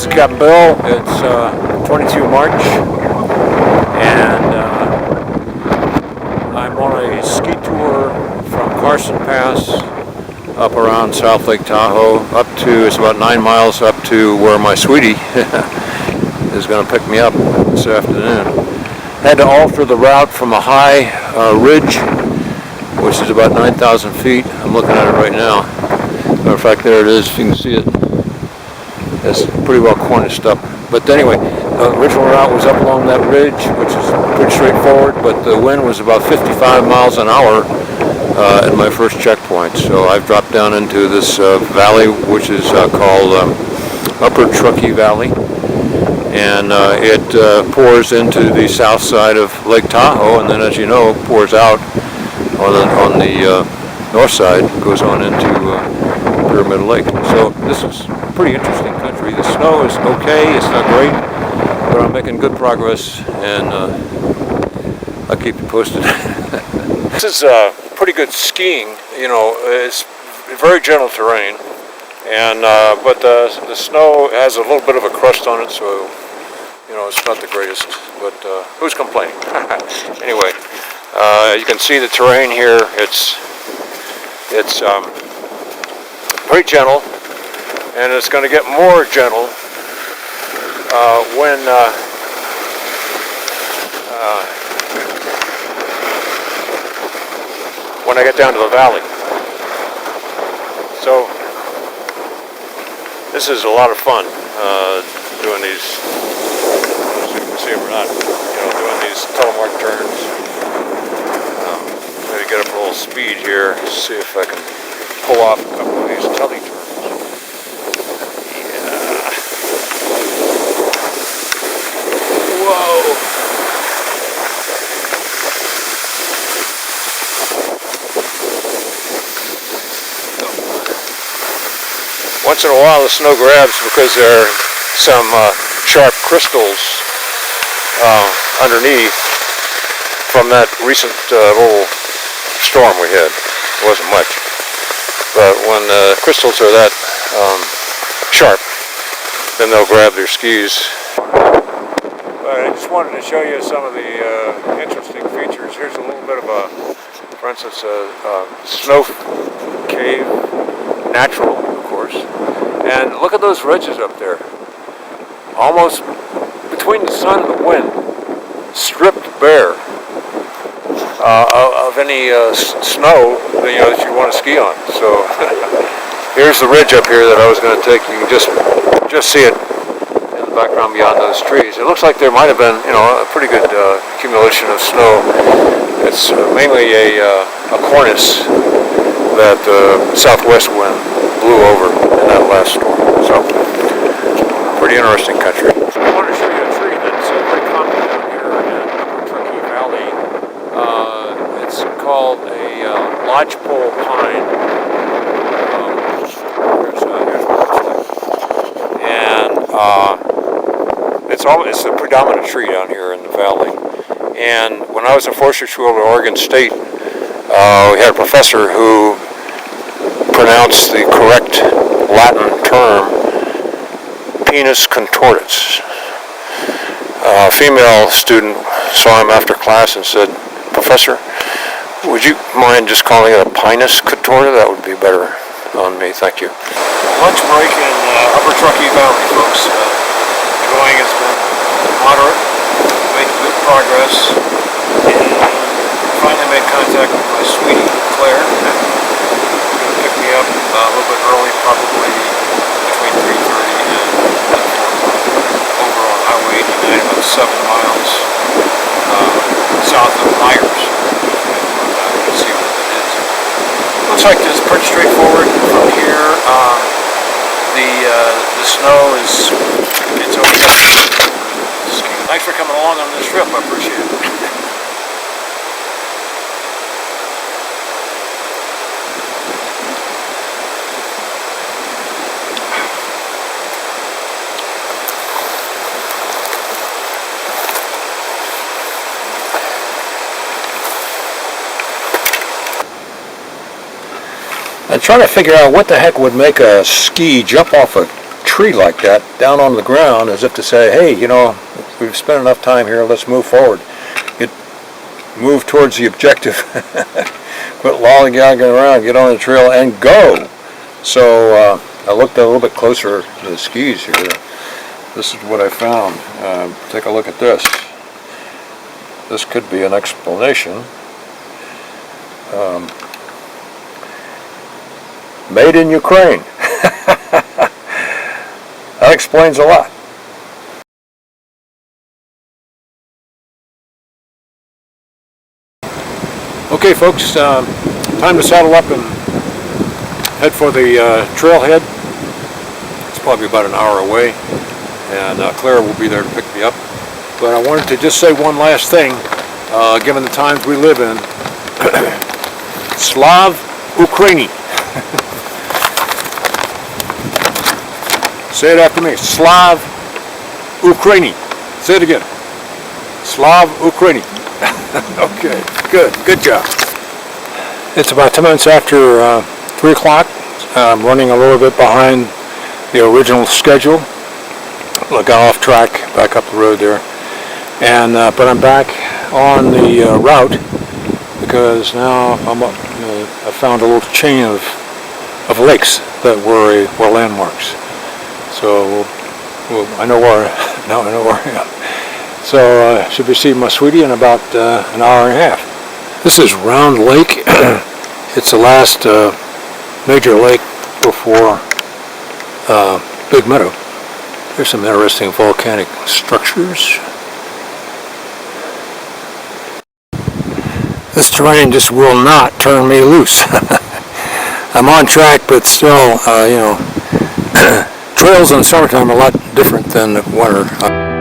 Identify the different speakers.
Speaker 1: This is Captain Bill. It's 22 March, and I'm on a ski tour from Carson Pass up around South Lake Tahoe up to, it's about 9 miles up to where my sweetie is going to pick me up this afternoon. Had to alter the route from a high ridge, which is about 9,000 feet. I'm looking at it right now. Matter of fact, there it is, if you can see it. It's pretty well corniced up. But anyway, the original route was up along that ridge, which is pretty straightforward, but the wind was about 55 miles an hour at my first checkpoint. So I've dropped down into this valley, which is called Upper Truckee Valley. And it pours into the south side of Lake Tahoe, and then, as you know, pours out on the north side, goes on into Pyramid Lake. So this is pretty interesting country. The snow is okay, it's not great, but I'm making good progress, and I'll keep you posted. This is pretty good skiing. You know, it's very gentle terrain, and but the snow has a little bit of a crust on it, so you know it's not the greatest. But who's complaining? Anyway, you can see the terrain here. It's very gentle. And it's going to get more gentle when I get down to the valley. So this is a lot of fun doing these. As you can see, we're not, doing these telemark turns. Maybe get up a little speed here. See if I can pull off a couple of these tele turns. Whoa! Once in a while the snow grabs because there are some sharp crystals underneath from that recent little storm we had. It wasn't much. But when the crystals are that sharp, then they'll grab their skis. I just wanted to show you some of the interesting features. Here's a little bit of for instance, a snow cave, natural, of course. And look at those ridges up there. Almost between the sun and the wind, stripped bare of any snow that you want to ski on. So here's the ridge up here that I was going to take. You can just see it in the background beyond those trees. It looks like there might have been, a pretty good accumulation of snow. It's mainly a cornice that the southwest wind blew over in that last storm. So, pretty interesting country. I want to show you a tree that's very common down here in Upper Truckee Valley. It's called a lodgepole pine. Here's what it looks like. And it's the predominant tree down here in the valley. And when I was in forestry school at Oregon State, we had a professor who pronounced the correct Latin term, Pinus contortus. A female student saw him after class and said, "Professor, would you mind just calling it a Pinus contorta? That would be better on me, thank you." Lunch break in Upper Truckee Valley, folks. Going has been moderate, making good progress, and finally made contact with my sweetie, Claire. Going to pick me up a little bit early, probably between 3:30 and 4 o'clock, over on Highway 89, about 7 miles south of Myers. You can see what that is. Looks like it's pretty straightforward from here. The snow it's okay. Thanks for coming along on this trip. I appreciate it. I'm trying to figure out what the heck would make a ski jump off a tree like that down on the ground, as if to say, hey, you know, we've spent enough time here, let's move forward. Move towards the objective. Quit lollygagging around, get on the trail and go. So I looked a little bit closer to the skis here. This is what I found. Take a look at this. This could be an explanation. Made in Ukraine. That explains a lot. Okay, folks, time to saddle up and head for the trailhead. It's probably about an hour away, and Clara will be there to pick me up. But I wanted to just say one last thing, given the times we live in. Slav Ukraini. Say it after me. Slav Ukraini. Say it again. Slav Ukraini. Okay, good job. It's about 10 minutes after 3 o'clock. I'm running a little bit behind the original schedule. I got off track, back up the road there. And but I'm back on the route because now I found a little chain of lakes that were landmarks. So I know where now I know where I am. So I should receive my sweetie in about an hour and a half. This is Round Lake. It's the last major lake before Big Meadow. There's some interesting volcanic structures. This terrain just will not turn me loose. I'm on track, but still, you know, trails in summertime are a lot different than winter.